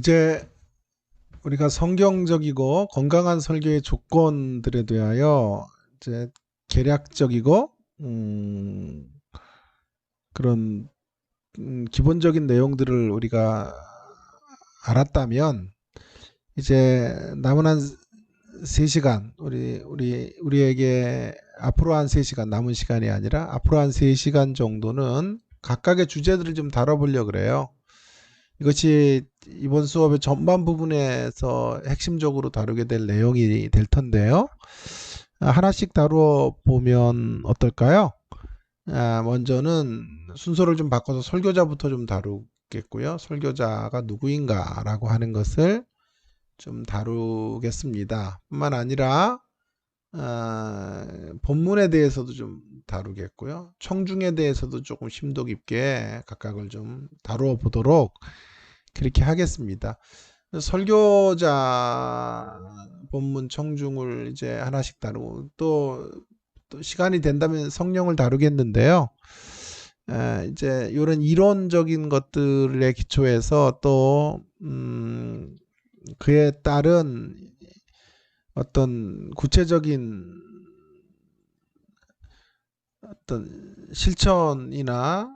이제 우리가 성경적이고 건강한 설교의 조건들에 대하여 이제 계략적이고 그런 기본적인 내용들을 우리가 알았다면 이제 남은 한 3시간 우리에게 앞으로 한 3시간 남은 시간이 아니라 앞으로 한 3시간 정도는 각각의 주제들을 좀 다뤄보려고 그래요. 이것이 이번 수업의 전반 부분에서 핵심적으로 다루게 될 내용이 될 텐데요. 하나씩 다루어 보면 어떨까요? 먼저는 순서를 좀 바꿔서 설교자부터 좀 다루겠고요. 설교자가 누구인가라고 하는 것을 좀 다루겠습니다. 뿐만 아니라 본문에 대해서도 좀 다루겠고요. 청중에 대해서도 조금 심도 깊게 각각을 좀 다루어 보도록 그렇게 하겠습니다. 설교자, 본문, 청중을 이제 하나씩 다루고 또 시간이 된다면 성령을 다루겠는데요. 이제 이런 이론적인 것들에 기초해서 또 그에 따른 어떤 구체적인 어떤 실천이나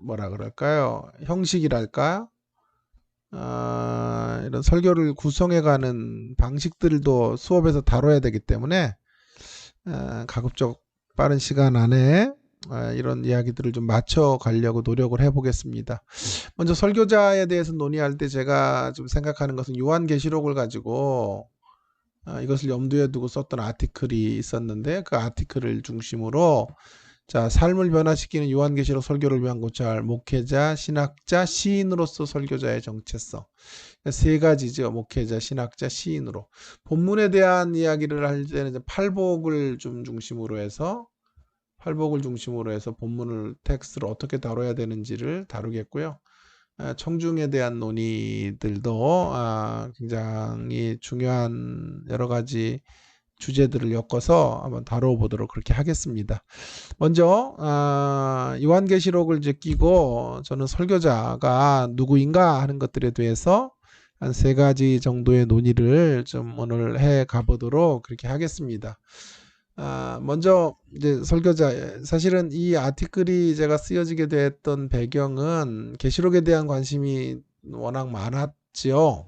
뭐라 그럴까요? 형식이랄까? 이런 설교를 구성해가는 방식들도 수업에서 다뤄야 되기 때문에 가급적 빠른 시간 안에 이런 이야기들을 좀 맞춰 가려고 노력을 해보겠습니다. 먼저 설교자에 대해서 논의할 때 제가 좀 생각하는 것은 요한계시록을 가지고 이것을 염두에 두고 썼던 아티클이 있었는데 그 아티클을 중심으로 자, 삶을 변화시키는 요한계시록 설교를 위한 고찰, 목회자, 신학자, 시인으로서 설교자의 정체성. 3가지죠. 목회자, 신학자, 시인으로. 본문에 대한 이야기를 할 때는 팔복을 좀 중심으로 해서 본문을 텍스트를 어떻게 다뤄야 되는지를 다루겠고요. 청중에 대한 논의들도 굉장히 중요한 여러 가지 주제들을 엮어서 한번 다뤄보도록 그렇게 하겠습니다. 먼저 요한계시록을 이제 끼고 저는 설교자가 누구인가 하는 것들에 대해서 한 3가지 정도의 논의를 좀 오늘 해 가보도록 그렇게 하겠습니다. 먼저 이제 설교자, 사실은 이 아티클이 제가 쓰여지게 됐던 배경은 계시록에 대한 관심이 워낙 많았고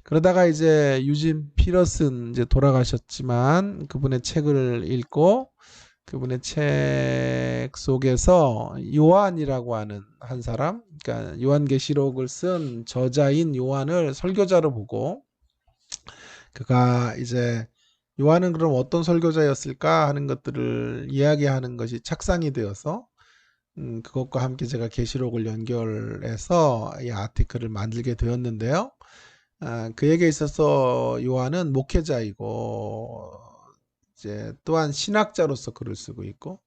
그러다가 이제 유진 피러슨 이제 돌아가셨지만 그분의 책을 읽고 그분의 책 속에서 요한이라고 하는 한 사람, 그러니까 요한계시록을 쓴 저자인 요한을 설교자로 보고 그가 이제 요한은 그럼 어떤 설교자였을까 하는 것들을 이야기하는 것이 착상이 되어서 그것과 함께 제가 계시록을 연결해서 이 아티클을 만들게 되었는데요. 그에게 있어서 요한은 목회자이고 이제 또한 신학자로서 글을 쓰고 있고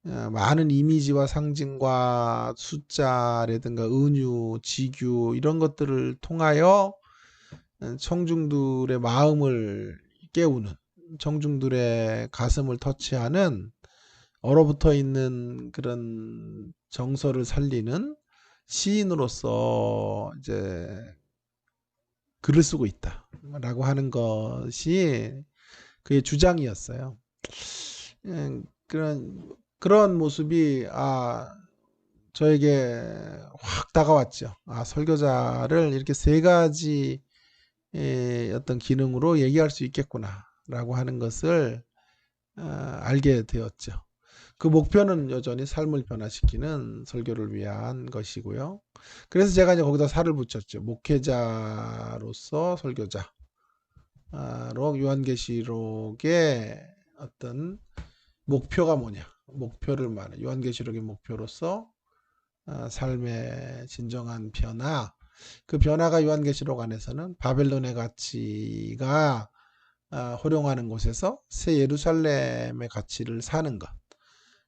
많은 이미지와 상징과 숫자라든가 은유, 지규 이런 것들을 통하여 청중들의 마음을 깨우는, 청중들의 가슴을 터치하는 얼어붙어 있는 그런 정서를 살리는 시인으로서 이제 글을 쓰고 있다라고 하는 것이 그의 주장이었어요. 그런 모습이 저에게 확 다가왔죠. 설교자를 이렇게 3가지 어떤 기능으로 얘기할 수 있겠구나라고 하는 것을 알게 되었죠. 그 목표는 여전히 삶을 변화시키는 설교를 위한 것이고요. 그래서 제가 이제 거기다 살을 붙였죠. 목회자로서 설교자로 요한계시록의 어떤 목표가 뭐냐, 목표를 말해. 요한계시록의 목표로서 삶의 진정한 변화, 그 변화가 요한계시록 안에서는 바벨론의 가치가 호령하는 곳에서 새 예루살렘의 가치를 사는 것,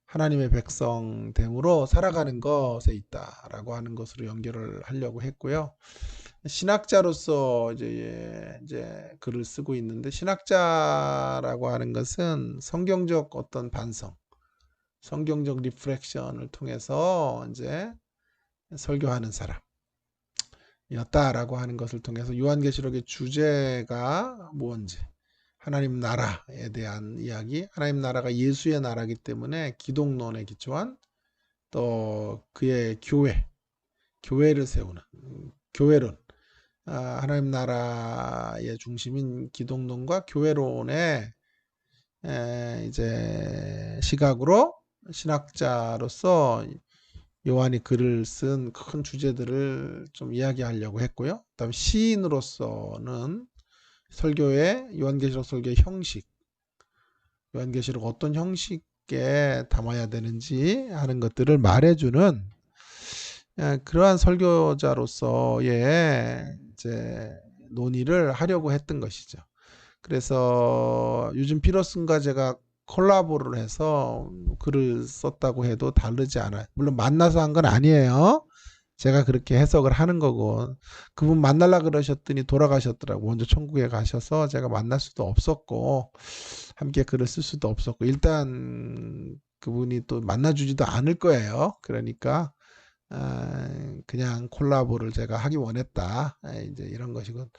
하나님의 백성됨으로 살아가는 것에 있다라고 하는 것으로 연결을 하려고 했고요. 신학자로서 이제 글을 쓰고 있는데, 신학자라고 하는 것은 성경적 어떤 반성, 성경적 리프렉션을 통해서 이제 설교하는 사람. 였다라고 하는 것을 통해서 요한계시록의 주제가 뭔지, 하나님 나라에 대한 이야기, 하나님 나라가 예수의 나라이기 때문에 기독론에 기초한 또 그의 교회를 세우는 교회론, 하나님 나라의 중심인 기독론과 교회론의 이제 시각으로 신학자로서 요한이 글을 쓴 큰 주제들을 좀 이야기하려고 했고요. 그다음 시인으로서는 설교의 요한계시록 설교의 형식, 요한계시록 어떤 형식에 담아야 되는지 하는 것들을 말해주는 그러한 설교자로서의 이제 논의를 하려고 했던 것이죠. 그래서 유진 피터슨과 제가 콜라보를 해서 글을 썼다고 해도 다르지 않아요. 물론 만나서 한 건 아니에요. 제가 그렇게 해석을 하는 거고, 그분 만나려 그러셨더니 돌아가셨더라고. 먼저 천국에 가셔서 제가 만날 수도 없었고 함께 글을 쓸 수도 없었고, 일단 그분이 또 만나주지도 않을 거예요. 그러니까 그냥 콜라보를 제가 하기 원했다, 이제 이런 것이고,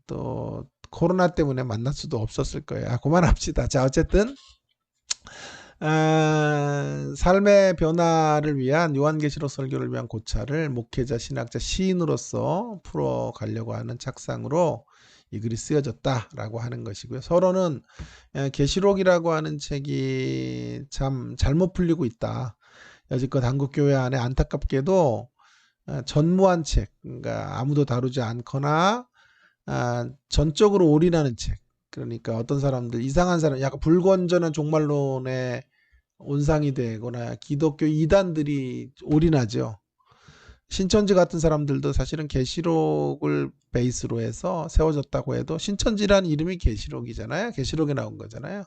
또 코로나 때문에 만날 수도 없었을 거예요. 그만합시다. 자, 어쨌든 삶의 변화를 위한 요한계시록 설교를 위한 고찰을 목회자, 신학자, 시인으로서 풀어가려고 하는 착상으로 이 글이 쓰여졌다라고 하는 것이고요. 서로는 계시록이라고 하는 책이 참 잘못 풀리고 있다. 여지껏 한국교회 안에 안타깝게도 전무한 책, 그러니까 아무도 다루지 않거나 전적으로 올인하는 책. 그러니까 어떤 사람들, 이상한 사람, 약간 불건전한 종말론에 온상이 되거나 기독교 이단들이 올인하죠. 신천지 같은 사람들도 사실은 계시록을 베이스로 해서 세워졌다고 해도, 신천지라는 이름이 계시록이잖아요. 계시록에 나온 거잖아요.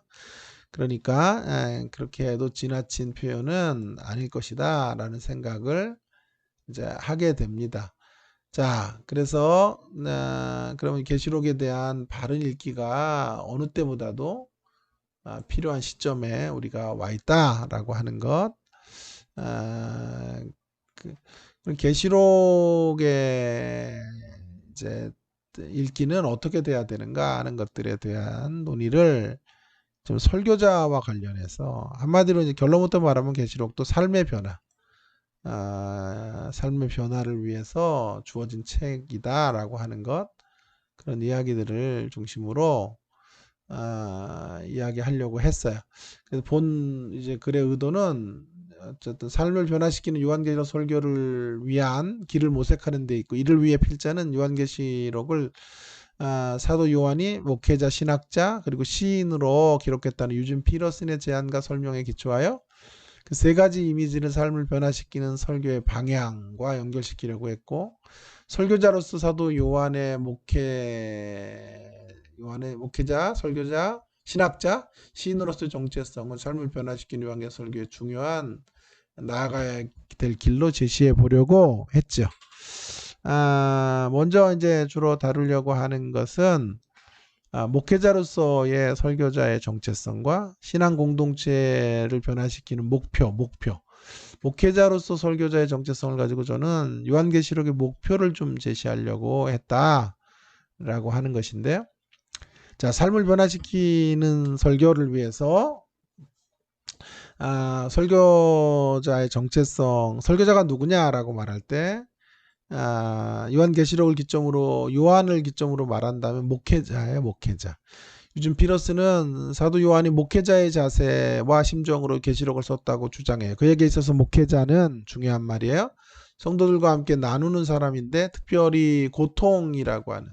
그러니까 그렇게 해도 지나친 표현은 아닐 것이다 라는 생각을 이제 하게 됩니다. 자, 그래서 그러면 계시록에 대한 바른 읽기가 어느 때보다도 필요한 시점에 우리가 와 있다라고 하는 것. 계시록의 이제 읽기는 어떻게 돼야 되는가 하는 것들에 대한 논의를 좀 설교자와 관련해서, 한마디로 이제 결론부터 말하면 계시록도 삶의 변화, 삶의 변화를 위해서 주어진 책이다라고 하는 것, 그런 이야기들을 중심으로 이야기하려고 했어요. 그래서 이제 글의 의도는 어쨌든 삶을 변화시키는 요한계시록 설교를 위한 길을 모색하는 데 있고, 이를 위해 필자는 요한계시록을 사도 요한이 목회자, 신학자, 그리고 시인으로 기록했다는 유진 피터슨의 제안과 설명에 기초하여 그 세 가지 이미지를 삶을 변화시키는 설교의 방향과 연결시키려고 했고, 설교자로서 사도 요한의 목회자, 설교자, 신학자, 시인으로서의 정체성은 삶을 변화시키는 요한계시록 설교의 중요한 나아가야 될 길로 제시해 보려고 했죠. 먼저 이제 주로 다루려고 하는 것은 목회자로서의 설교자의 정체성과 신앙 공동체를 변화시키는 목표. 목회자로서 설교자의 정체성을 가지고 저는 요한계시록의 목표를 좀 제시하려고 했다라고 하는 것인데요. 자, 삶을 변화시키는 설교를 위해서 설교자의 정체성, 설교자가 누구냐라고 말할 때 요한계시록을 기점으로, 요한을 기점으로 말한다면 목회자예요. 목회자. 유진 피터슨은 사도 요한이 목회자의 자세와 심정으로 계시록을 썼다고 주장해요. 그에게 있어서 목회자는 중요한 말이에요. 성도들과 함께 나누는 사람인데, 특별히 고통이라고 하는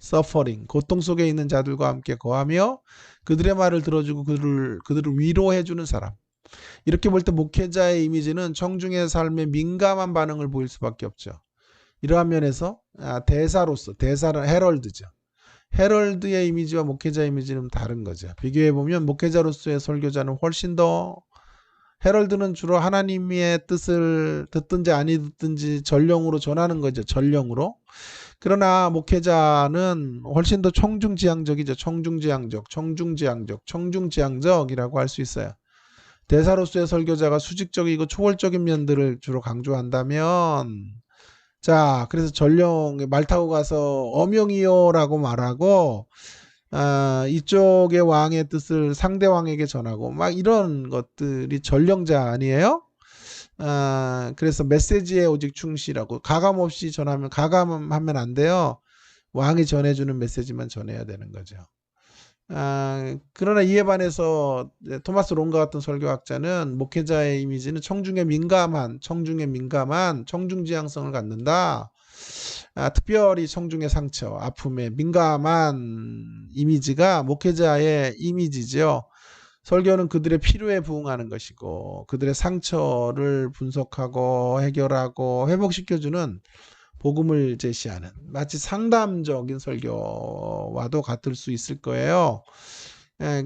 suffering, 고통 속에 있는 자들과 함께 거하며 그들의 말을 들어주고 그들을 위로해주는 사람. 이렇게 볼 때 목회자의 이미지는 청중의 삶에 민감한 반응을 보일 수밖에 없죠. 이러한 면에서 대사로서, 대사는 헤럴드죠. 헤럴드의 이미지와 목회자 이미지는 다른 거죠. 비교해보면 목회자로서의 설교자는 훨씬 더, 헤럴드는 주로 하나님의 뜻을 듣든지 아니 듣든지 전령으로 전하는 거죠. 전령으로. 그러나 목회자는 훨씬 더 청중지향적이죠. 청중지향적이라고 할 수 있어요. 대사로서의 설교자가 수직적이고 초월적인 면들을 주로 강조한다면, 자, 그래서 전령에 말 타고 가서 어명이요라고 말하고 이쪽의 왕의 뜻을 상대 왕에게 전하고 막 이런 것들이 전령자 아니에요? 그래서 메시지에 오직 충실하고 가감 없이 전하면 가감하면 안 돼요. 왕이 전해주는 메시지만 전해야 되는 거죠. 그러나 이에 반해서 토마스 롱가 같은 설교학자는 목회자의 이미지는 청중에 민감한 청중지향성을 갖는다. 특별히 청중의 상처, 아픔에 민감한 이미지가 목회자의 이미지죠. 설교는 그들의 필요에 부응하는 것이고 그들의 상처를 분석하고 해결하고 회복시켜주는 복음을 제시하는 마치 상담적인 설교와도 같을 수 있을 거예요.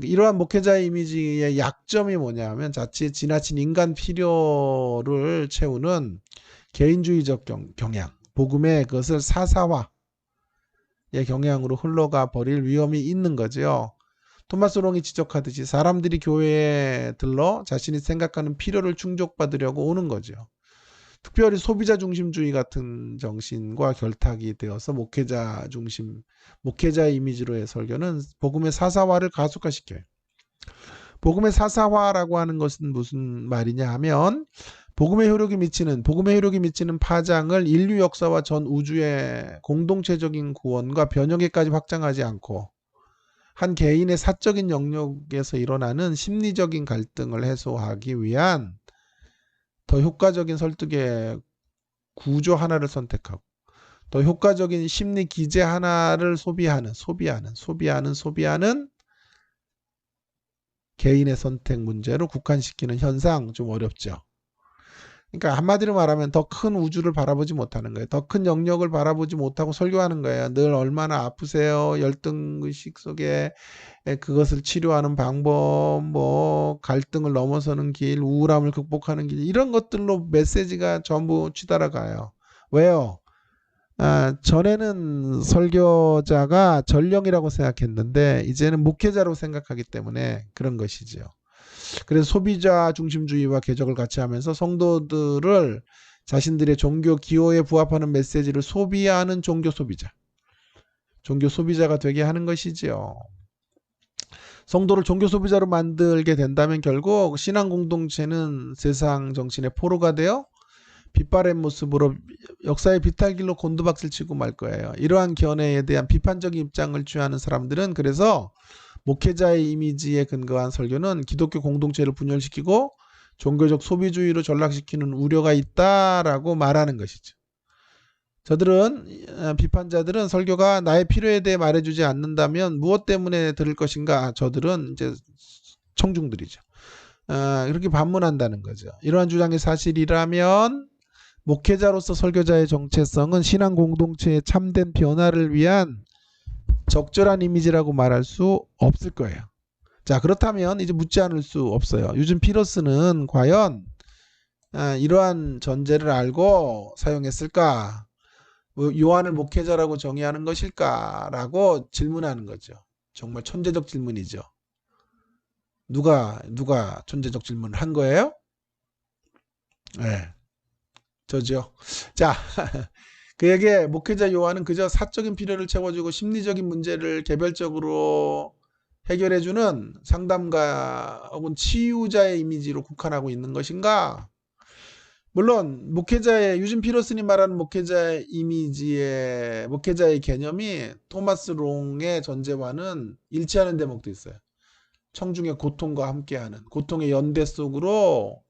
이러한 목회자의 이미지의 약점이 뭐냐면 자칫 지나친 인간 필요를 채우는 개인주의적 경향, 복음의 그것을 사사화의 경향으로 흘러가 버릴 위험이 있는 거죠. 토마스 롱이 지적하듯이 사람들이 교회에 들러 자신이 생각하는 필요를 충족받으려고 오는 거죠. 특별히 소비자 중심주의 같은 정신과 결탁이 되어서 목회자의 이미지로의 설교는 복음의 사사화를 가속화시켜요. 복음의 사사화라고 하는 것은 무슨 말이냐 하면 복음의 효력이 미치는 파장을 인류 역사와 전 우주의 공동체적인 구원과 변혁에까지 확장하지 않고 한 개인의 사적인 영역에서 일어나는 심리적인 갈등을 해소하기 위한 더 효과적인 설득의 구조 하나를 선택하고 더 효과적인 심리 기제 하나를 소비하는 개인의 선택 문제로 국한시키는 현상 좀 어렵죠. 그러니까 한마디로 말하면 더 큰 우주를 바라보지 못하는 거예요. 더 큰 영역을 바라보지 못하고 설교하는 거예요. 늘 얼마나 아프세요. 열등의식 속에 그것을 치료하는 방법, 갈등을 넘어서는 길, 우울함을 극복하는 길 이런 것들로 메시지가 전부 치달아가요. 왜요? 전에는 설교자가 전령이라고 생각했는데 이제는 목회자로 생각하기 때문에 그런 것이죠. 그래서 소비자 중심주의와 개혁을 같이 하면서 성도들을 자신들의 종교 기호에 부합하는 메시지를 소비하는 종교 소비자가 되게 하는 것이지요. 성도를 종교 소비자로 만들게 된다면 결국 신앙 공동체는 세상 정신의 포로가 되어 빛바랜 모습으로 역사의 비탈길로 곤두박질 치고 말 거예요. 이러한 견해에 대한 비판적인 입장을 취하는 사람들은 그래서 목회자의 이미지에 근거한 설교는 기독교 공동체를 분열시키고 종교적 소비주의로 전락시키는 우려가 있다라고 말하는 것이죠. 비판자들은 설교가 나의 필요에 대해 말해주지 않는다면 무엇 때문에 들을 것인가? 저들은 이제 청중들이죠. 이렇게 반문한다는 거죠. 이러한 주장이 사실이라면 목회자로서 설교자의 정체성은 신앙 공동체의 참된 변화를 위한 적절한 이미지라고 말할 수 없을 거예요. 자, 그렇다면 이제 묻지 않을 수 없어요. 유진 피러스는 과연 이러한 전제를 알고 사용했을까? 요한을 목회자라고 정의하는 것일까? 라고 질문하는 거죠. 정말 천재적 질문이죠. 누가 천재적 질문을 한 거예요? 네. 저죠. 자, 그에게 목회자 요한은 그저 사적인 필요를 채워주고 심리적인 문제를 개별적으로 해결해주는 상담가 혹은 치유자의 이미지로 국한하고 있는 것인가? 물론 유진 피러슨이 말하는 목회자의 개념이 토마스 롱의 전제와는 일치하는 대목도 있어요. 청중의 고통과 함께하는 고통의 연대 속으로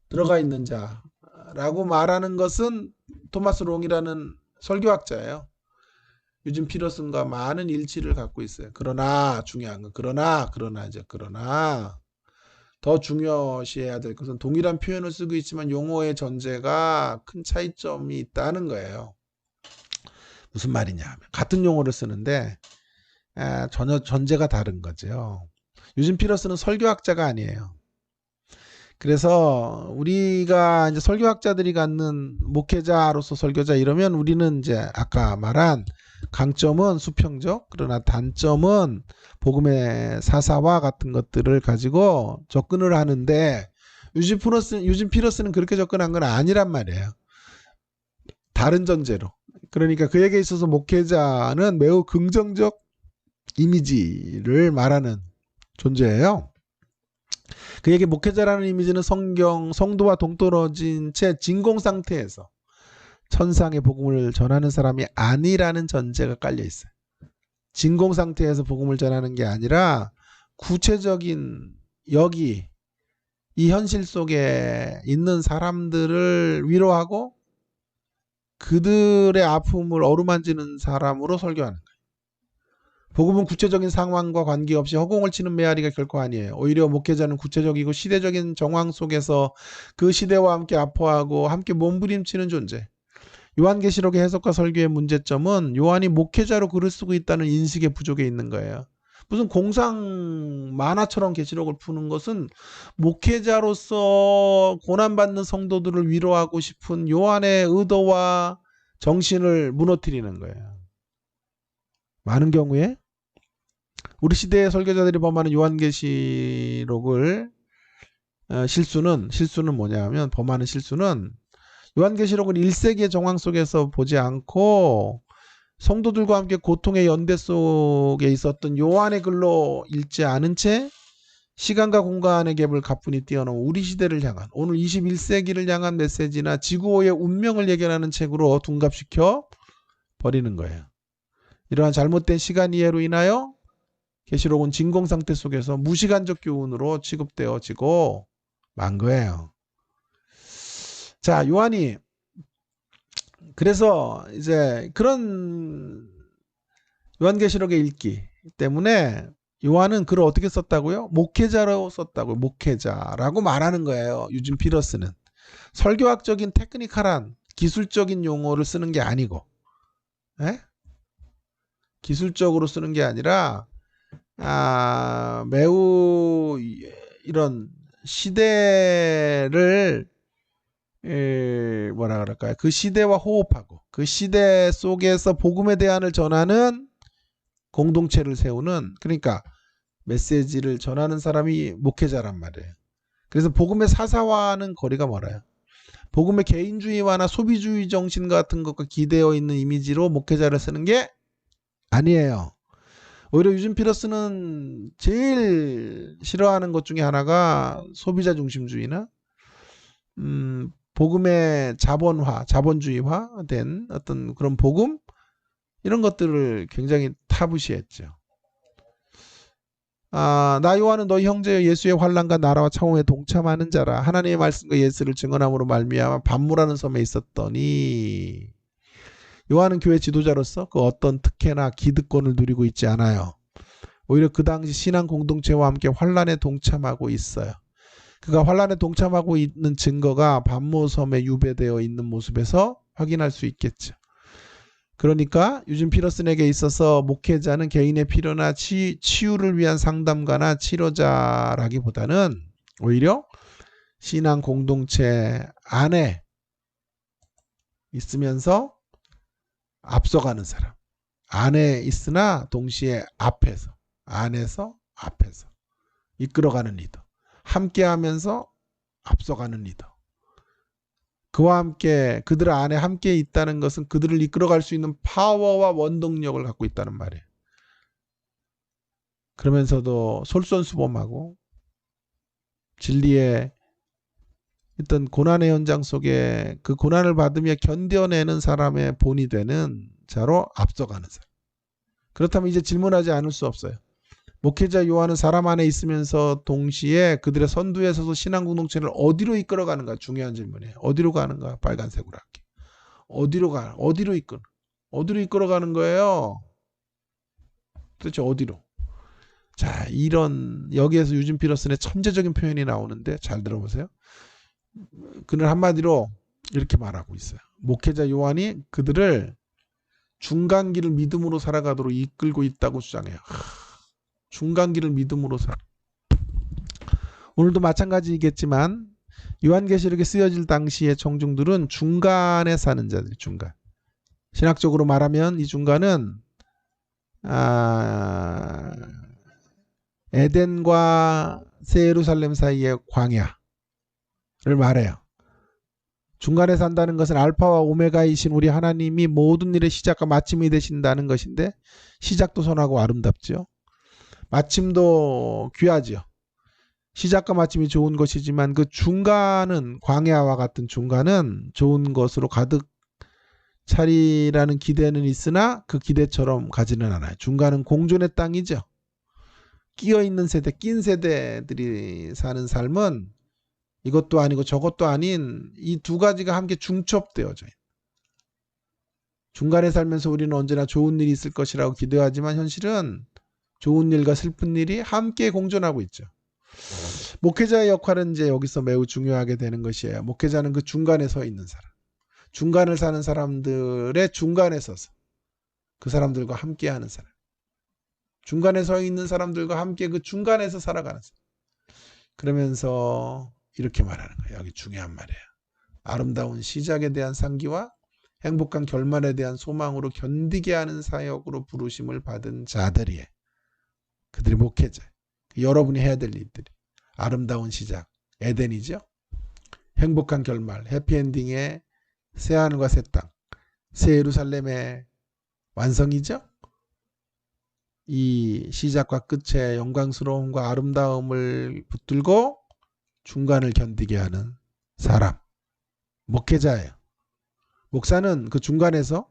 들어가 있는 자라고 말하는 것은 토마스 롱이라는 설교학자예요. 유진 피러슨과 많은 일치를 갖고 있어요. 그러나 중요한 건 그러나 더 중요시해야 될 것은 동일한 표현을 쓰고 있지만 용어의 전제가 큰 차이점이 있다는 거예요. 무슨 말이냐 하면 같은 용어를 쓰는데 전혀 전제가 다른 거죠. 유진 피러스는 설교학자가 아니에요. 그래서 우리가 이제 설교학자들이 갖는 목회자로서 설교자 이러면 우리는 이제 아까 말한 강점은 수평적, 그러나 단점은 복음의 사사화 같은 것들을 가지고 접근을 하는데 유진 피러스는 그렇게 접근한 건 아니란 말이에요. 다른 전제로. 그러니까 그에게 있어서 목회자는 매우 긍정적 이미지를 말하는 존재예요. 그에게 목회자라는 이미지는 성도와 동떨어진 채 진공 상태에서 천상의 복음을 전하는 사람이 아니라는 전제가 깔려 있어요. 진공 상태에서 복음을 전하는 게 아니라 구체적인 여기 이 현실 속에 있는 사람들을 위로하고 그들의 아픔을 어루만지는 사람으로 설교하는 거예요. 복음은 구체적인 상황과 관계없이 허공을 치는 메아리가 결코 아니에요. 오히려 목회자는 구체적이고 시대적인 정황 속에서 그 시대와 함께 아파하고 함께 몸부림치는 존재. 요한계시록의 해석과 설교의 문제점은 요한이 목회자로 글을 쓰고 있다는 인식의 부족에 있는 거예요. 무슨 공상 만화처럼 계시록을 푸는 것은 목회자로서 고난받는 성도들을 위로하고 싶은 요한의 의도와 정신을 무너뜨리는 거예요. 많은 경우에 우리 시대의 설교자들이 범하는 요한계시록을 실수는 뭐냐면 범하는 실수는 요한계시록은 1세기의 정황 속에서 보지 않고 성도들과 함께 고통의 연대 속에 있었던 요한의 글로 읽지 않은 채 시간과 공간의 갭을 가뿐히 뛰어넘어 우리 시대를 향한 오늘 21세기를 향한 메시지나 지구의 운명을 예견하는 책으로 둔갑시켜 버리는 거예요. 이러한 잘못된 시간 이해로 인하여 계시록은 진공 상태 속에서 무시간적 교훈으로 취급되어지고 만 거예요. 자, 요한이 그래서 이제 그런 요한계시록의 읽기 때문에 요한은 글을 어떻게 썼다고요? 목회자로 썼다고요. 목회자라고 말하는 거예요. 유진 피터스는. 설교학적인 테크니컬한 기술적인 용어를 쓰는 게 아니고 에? 기술적으로 쓰는 게 아니라 매우 이런 시대를 뭐라 그럴까요? 그 시대와 호흡하고 그 시대 속에서 복음의 대안을 전하는 공동체를 세우는 그러니까 메시지를 전하는 사람이 목회자란 말이에요. 그래서 복음의 사사화는 거리가 멀어요. 복음의 개인주의화나 소비주의 정신 같은 것과 기대어 있는 이미지로 목회자를 쓰는 게 아니에요. 오히려 유진 피터스는 제일 싫어하는 것 중에 하나가 소비자 중심주의나 복음의 자본주의화된 어떤 그런 복음 이런 것들을 굉장히 타부시했죠. 나 요한은 너희 형제 예수의 환난과 나라와 차원에 동참하는 자라. 하나님의 말씀과 예수를 증언함으로 말미암아 반모라는 섬에 있었더니 요한은 교회 지도자로서 그 어떤 특혜나 기득권을 누리고 있지 않아요. 오히려 그 당시 신앙 공동체와 함께 환난에 동참하고 있어요. 그가 환난에 동참하고 있는 증거가 반모섬에 유배되어 있는 모습에서 확인할 수 있겠죠. 그러니까 유진 피터슨에게 있어서 목회자는 개인의 필요나 치유를 위한 상담가나 치료자라기보다는 오히려 신앙 공동체 안에 있으면서 앞서가는 사람. 안에 있으나 동시에 안에서 앞에서 이끌어가는 리더. 함께하면서 앞서가는 리더. 그와 함께 그들 안에 함께 있다는 것은 그들을 이끌어갈 수 있는 파워와 원동력을 갖고 있다는 말이에요. 그러면서도 솔선수범하고 진리의 어떤 고난의 현장 속에 그 고난을 받으며 견뎌내는 사람의 본이 되는 자로 앞서가는 사람. 그렇다면 이제 질문하지 않을 수 없어요. 목회자 요한은 사람 안에 있으면서 동시에 그들의 선두에 서서 신앙 공동체를 어디로 이끌어가는가 중요한 질문이에요. 어디로 가는가? 빨간색으로 할게. 어디로 이끌어가는 거예요? 도대체 어디로? 자, 여기에서 유진 피터슨의 천재적인 표현이 나오는데 잘 들어보세요. 그는 한마디로 이렇게 말하고 있어요. 목회자 요한이 그들을 중간길을 믿음으로 살아가도록 이끌고 있다고 주장해요. 중간길을 믿음으로 오늘도 마찬가지겠지만 요한계시록에 쓰여질 당시의 청중들은 중간에 사는 자들, 중간. 신학적으로 말하면 이 중간은 에덴과 새 예루살렘 사이의 광야를 말해요. 중간에 산다는 것은 알파와 오메가이신 우리 하나님이 모든 일의 시작과 마침이 되신다는 것인데 시작도 선하고 아름답죠. 마침도 귀하죠. 시작과 마침이 좋은 것이지만 그 중간은 광야와 같은 중간은 좋은 것으로 가득 차리라는 기대는 있으나 그 기대처럼 가지는 않아요. 중간은 공존의 땅이죠. 끼어있는 세대, 낀 세대들이 사는 삶은 이것도 아니고 저것도 아닌 이 두 가지가 함께 중첩되어져 있는. 중간에 살면서 우리는 언제나 좋은 일이 있을 것이라고 기대하지만 현실은 좋은 일과 슬픈 일이 함께 공존하고 있죠. 목회자의 역할은 이제 여기서 매우 중요하게 되는 것이에요. 목회자는 그 중간에 서 있는 사람. 중간을 사는 사람들의 중간에 서서 그 사람들과 함께 하는 사람. 중간에 서 있는 사람들과 함께 그 중간에서 살아가는 사람. 그러면서 이렇게 말하는 거예요. 여기 중요한 말이에요. 아름다운 시작에 대한 상기와 행복한 결말에 대한 소망으로 견디게 하는 사역으로 부르심을 받은 자들이에요. 그들이 목회자. 여러분이 해야 될 일들이. 아름다운 시작, 에덴이죠. 행복한 결말, 해피엔딩의 새하늘과 새 땅, 새 예루살렘의 완성이죠. 이 시작과 끝의 영광스러움과 아름다움을 붙들고 중간을 견디게 하는 사람, 목회자예요. 목사는 그 중간에서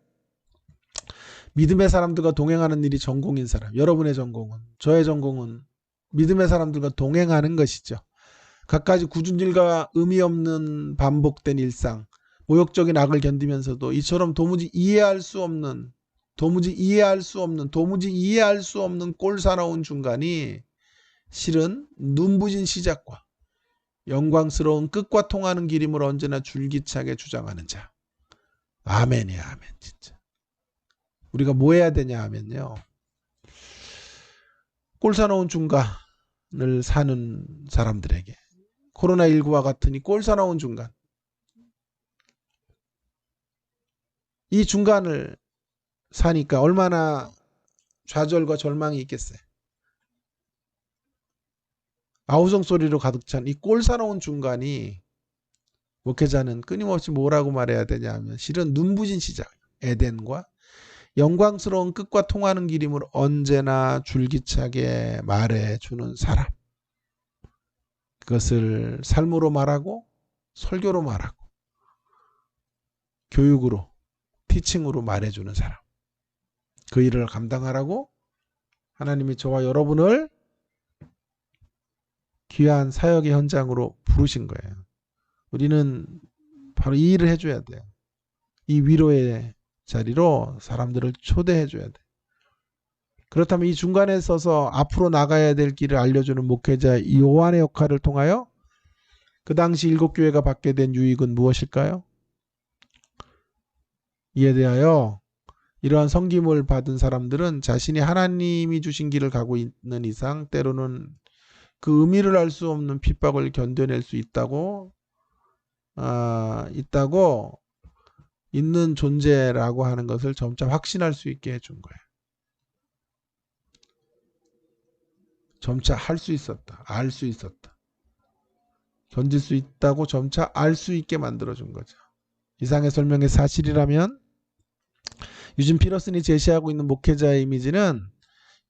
믿음의 사람들과 동행하는 일이 전공인 사람. 여러분의 전공은, 저의 전공은 믿음의 사람들과 동행하는 것이죠. 갖가지 굳은 일과 의미 없는 반복된 일상, 모욕적인 악을 견디면서도 이처럼 도무지 이해할 수 없는 꼴사나운 중간이 실은 눈부신 시작과 영광스러운 끝과 통하는 길임을 언제나 줄기차게 주장하는 자. 아멘이야, 아멘. 진짜 우리가 뭐 해야 되냐 하면요, 꼴사나운 중간을 사는 사람들에게, 코로나19와 같은 이 꼴사나운 중간, 이 중간을 사니까 얼마나 좌절과 절망이 있겠어요. 아우성 소리로 가득 찬 이 꼴사나운 중간이 목회자는 끊임없이 뭐라고 말해야 되냐 하면 실은 눈부신 시작, 에덴과 영광스러운 끝과 통하는 길임을 언제나 줄기차게 말해주는 사람. 그것을 삶으로 말하고 설교로 말하고 교육으로, 티칭으로 말해주는 사람. 그 일을 감당하라고 하나님이 저와 여러분을 귀한 사역의 현장으로 부르신 거예요. 우리는 바로 이 일을 해줘야 돼요. 이 위로의 자리로 사람들을 초대해줘야 돼요. 그렇다면 이 중간에 서서 앞으로 나가야 될 길을 알려주는 목회자 요한의 역할을 통하여 그 당시 7교회가 받게 된 유익은 무엇일까요? 이에 대하여 이러한 섬김을 받은 사람들은 자신이 하나님이 주신 길을 가고 있는 이상 때로는 그 의미를 알 수 없는 핍박을 견뎌낼 수 있다고 있는 존재라고 하는 것을 점차 확신할 수 있게 해준 거예요. 점차 할 수 있었다. 알 수 있었다. 견딜 수 있다고 점차 알 수 있게 만들어준 거죠. 이상의 설명이 사실이라면 유진 피러슨이 제시하고 있는 목회자의 이미지는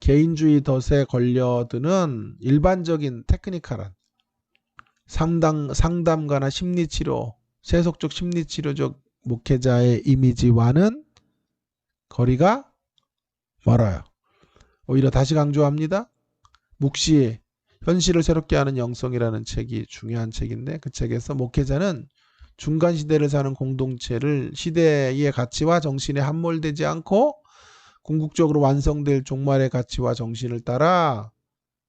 개인주의 덫에 걸려드는 일반적인 테크니컬한 상담가나 심리치료, 세속적 심리치료적 목회자의 이미지와는 거리가 멀어요. 오히려 다시 강조합니다. 묵시, 현실을 새롭게 하는 영성이라는 책이 중요한 책인데 그 책에서 목회자는 중간 시대를 사는 공동체를 시대의 가치와 정신에 함몰되지 않고 궁극적으로 완성될 종말의 가치와 정신을 따라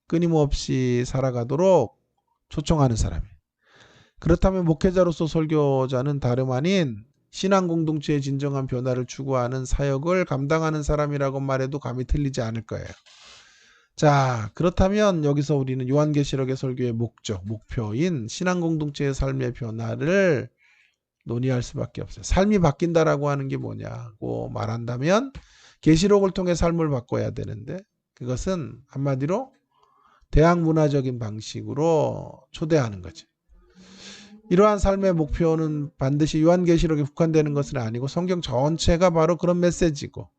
끊임없이 살아가도록 초청하는 사람이에요. 그렇다면 목회자로서 설교자는 다름 아닌 신앙 공동체의 진정한 변화를 추구하는 사역을 감당하는 사람이라고 말해도 감이 틀리지 않을 거예요. 자, 그렇다면 여기서 우리는 요한계시록의 설교의 목표인 신앙 공동체의 삶의 변화를 논의할 수밖에 없어요. 삶이 바뀐다라고 하는 게 뭐냐고 말한다면 계시록을 통해 삶을 바꿔야 되는데 그것은 한마디로 대학 문화적인 방식으로 초대하는 거죠. 이러한 삶의 목표는 반드시 요한계시록에 국한되는 것은 아니고 성경 전체가 바로 그런 메시지고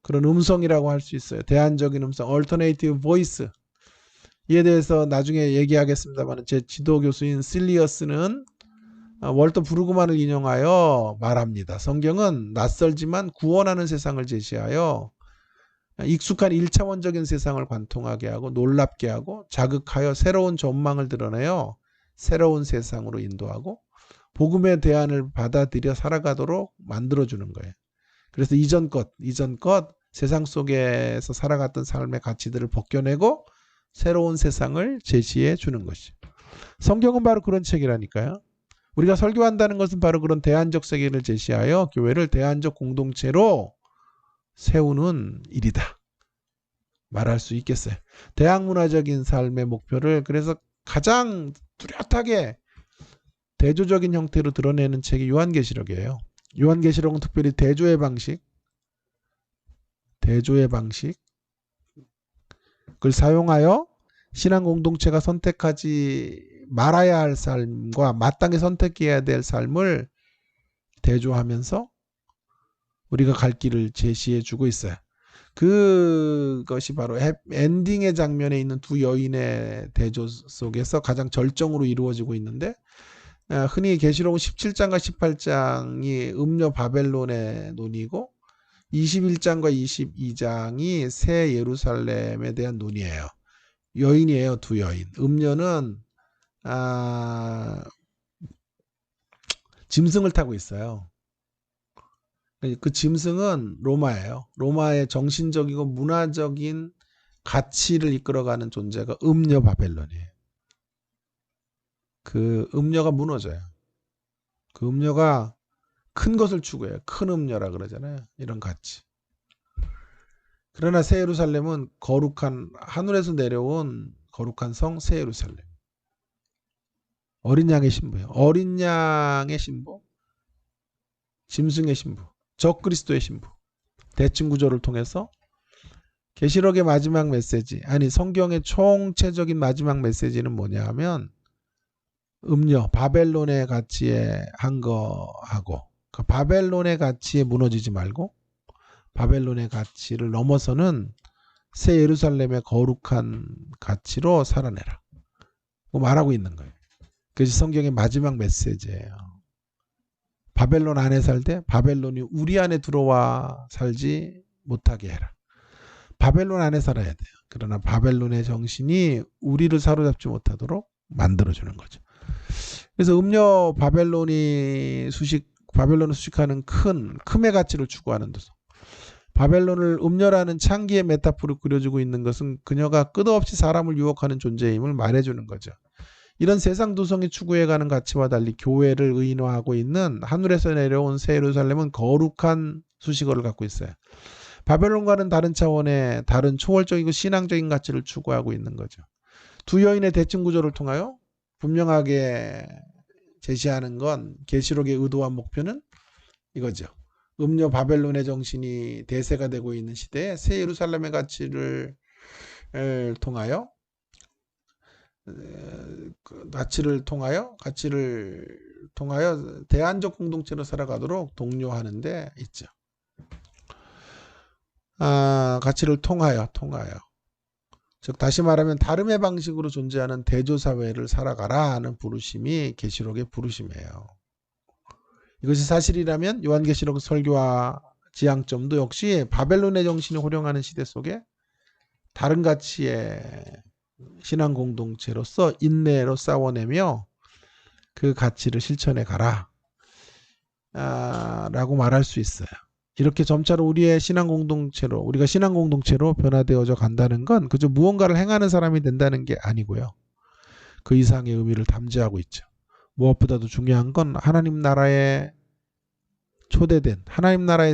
그런 음성이라고 할 수 있어요. 대안적인 음성, alternative voice. 이에 대해서 나중에 얘기하겠습니다만 제 지도 교수인 실리어스는 월터 브루그만을 인용하여 말합니다. 성경은 낯설지만 구원하는 세상을 제시하여 익숙한 1차원적인 세상을 관통하게 하고 놀랍게 하고 자극하여 새로운 전망을 드러내요. 새로운 세상으로 인도하고 복음의 대안을 받아들여 살아가도록 만들어주는 거예요. 그래서 이전 것 세상 속에서 살아갔던 삶의 가치들을 벗겨내고 새로운 세상을 제시해 주는 것이죠. 성경은 바로 그런 책이라니까요. 우리가 설교한다는 것은 바로 그런 대안적 세계를 제시하여 교회를 대안적 공동체로 세우는 일이다. 말할 수 있겠어요. 대항문화적인 삶의 목표를 그래서 가장 뚜렷하게 대조적인 형태로 드러내는 책이 요한계시록이에요. 요한계시록은 특별히 대조의 방식을 사용하여 신앙 공동체가 선택하지 말아야 할 삶과 마땅히 선택해야 될 삶을 대조하면서 우리가 갈 길을 제시해 주고 있어요. 그것이 바로 엔딩의 장면에 있는 두 여인의 대조 속에서 가장 절정으로 이루어지고 있는데 흔히 계시록은 17장과 18장이 음녀 바벨론의 논의고 21장과 22장이 새 예루살렘에 대한 논의예요. 여인이에요. 두 여인. 음녀는 짐승을 타고 있어요. 그 짐승은 로마예요. 로마의 정신적이고 문화적인 가치를 이끌어가는 존재가 음녀 바벨론이에요. 그 음녀가 무너져요. 그 음녀가 큰 것을 추구해요. 큰 음녀라 그러잖아요. 이런 가치. 그러나 새 예루살렘은 거룩한 하늘에서 내려온 거룩한 성 새 예루살렘. 어린 양의 신부예요. 어린 양의 신부. 짐승의 신부. 적그리스도의 신부. 대칭 구조를 통해서 계시록의 마지막 메시지, 아니 성경의 총체적인 마지막 메시지는 뭐냐 하면 음녀, 바벨론의 가치에 한 거하고 그 바벨론의 가치에 무너지지 말고 바벨론의 가치를 넘어서는 새 예루살렘의 거룩한 가치로 살아내라. 말하고 있는 거예요. 그것이 성경의 마지막 메시지예요. 바벨론 안에 살 때 바벨론이 우리 안에 들어와 살지 못하게 해라. 바벨론 안에 살아야 돼요. 그러나 바벨론의 정신이 우리를 사로잡지 못하도록 만들어주는 거죠. 그래서 음녀 바벨론을 수식하는 큼의 가치를 추구하는 데서 바벨론을 음녀라는 창기의 메타포로 그려주고 있는 것은 그녀가 끝없이 사람을 유혹하는 존재임을 말해주는 거죠. 이런 세상 두성이 추구해가는 가치와 달리 교회를 의인화하고 있는 하늘에서 내려온 새 예루살렘은 거룩한 수식어를 갖고 있어요. 바벨론과는 다른 차원의 다른 초월적이고 신앙적인 가치를 추구하고 있는 거죠. 두 여인의 대칭 구조를 통하여 분명하게 제시하는 건 계시록의 의도와 목표는 이거죠. 음녀 바벨론의 정신이 대세가 되고 있는 시대에 새 예루살렘의 가치를 통하여 대안적 공동체로 살아가도록 독려하는 데 있죠. 가치를 통하여 즉 다시 말하면 다름의 방식으로 존재하는 대조사회를 살아가라 하는 부르심이 계시록의 부르심이에요. 이것이 사실이라면 요한계시록 설교와 지향점도 역시 바벨론의 정신이 호령하는 시대 속에 다른 가치의 신앙 공동체로서 인내로 싸워내며 그 가치를 실천해 가라 라고 말할 수 있어요. 이렇게 점차로 우리가 신앙 공동체로 변화되어져 간다는 건 그저 무언가를 행하는 사람이 된다는 게 아니고요. 그 이상의 의미를 담지하고 있죠. 무엇보다도 중요한 건 하나님 나라의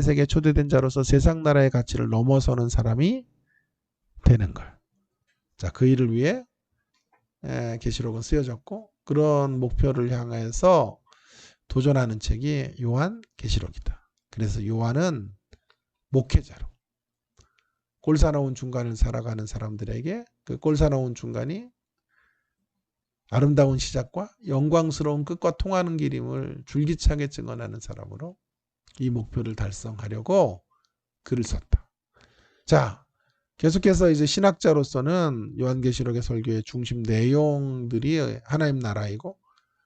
세계에 초대된 자로서 세상 나라의 가치를 넘어서는 사람이 되는 걸. 자, 그 일을 위해 계시록은 쓰여졌고 그런 목표를 향해서 도전하는 책이 요한계시록이다. 그래서 요한은 목회자로 꼴사나운 중간을 살아가는 사람들에게 그 꼴사나운 중간이 아름다운 시작과 영광스러운 끝과 통하는 길임을 줄기차게 증언하는 사람으로 이 목표를 달성하려고 글을 썼다. 자, 계속해서 이제 신학자로서는 요한계시록의 설교의 중심 내용들이 하나님 나라이고,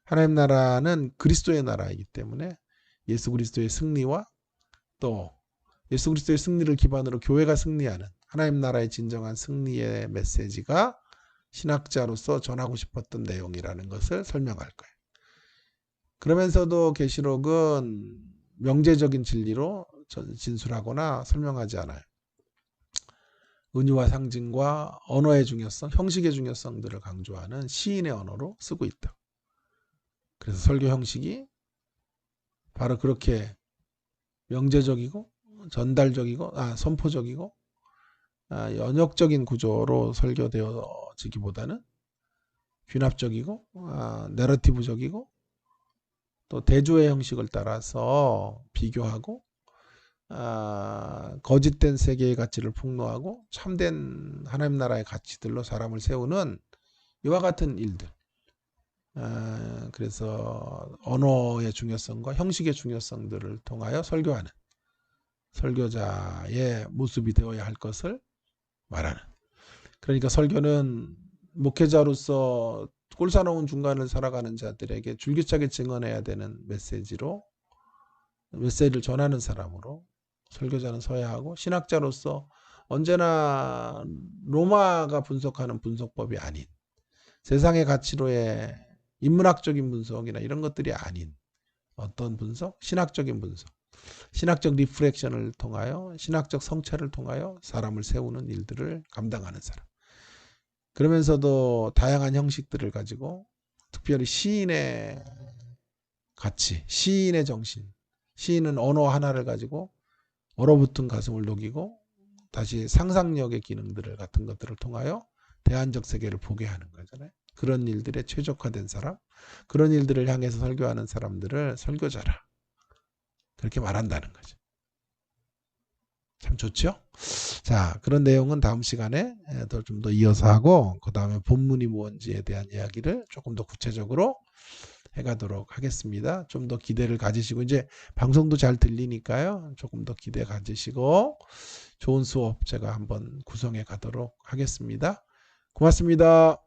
하나님 나라는 그리스도의 나라이기 때문에 예수 그리스도의 승리와 또 예수 그리스도의 승리를 기반으로 교회가 승리하는 하나님 나라의 진정한 승리의 메시지가 신학자로서 전하고 싶었던 내용이라는 것을 설명할 거예요. 그러면서도 계시록은 명제적인 진리로 진술하거나 설명하지 않아요. 은유와 상징과 언어의 중요성, 형식의 중요성들을 강조하는 시인의 언어로 쓰고 있다. 그래서 설교 형식이 바로 그렇게 명제적이고 전달적이고 선포적이고 연역적인 구조로 설교되어지기보다는 귀납적이고 내러티브적이고 또 대조의 형식을 따라서 비교하고 거짓된 세계의 가치를 폭로하고 참된 하나님 나라의 가치들로 사람을 세우는 이와 같은 일들. 그래서 언어의 중요성과 형식의 중요성들을 통하여 설교하는 설교자의 모습이 되어야 할 것을 말하는. 그러니까 설교는 목회자로서 꼴사나운 중간을 살아가는 자들에게 줄기차게 증언해야 되는 메시지를 전하는 사람으로 설교자는 서야 하고, 신학자로서 언제나 로마가 분석하는 분석법이 아닌 세상의 가치로의 인문학적인 분석이나 이런 것들이 아닌 어떤 분석? 신학적인 분석. 신학적 리프렉션을 통하여 신학적 성찰을 통하여 사람을 세우는 일들을 감당하는 사람. 그러면서도 다양한 형식들을 가지고 특별히 시인의 가치, 시인의 정신. 시인은 언어 하나를 가지고 얼어붙은 가슴을 녹이고 다시 상상력의 기능들을 같은 것들을 통하여 대안적 세계를 보게 하는 거잖아요. 그런 일들에 최적화된 사람, 그런 일들을 향해서 설교하는 사람들을 설교자라. 그렇게 말한다는 거죠. 참 좋죠? 자, 그런 내용은 다음 시간에 좀 더 이어서 하고, 그 다음에 본문이 뭔지에 대한 이야기를 조금 더 구체적으로 해가도록 하겠습니다. 좀 더 기대를 가지시고, 이제 방송도 잘 들리니까요. 조금 더 기대 가지시고 좋은 수업 제가 한번 구성해 가도록 하겠습니다. 고맙습니다.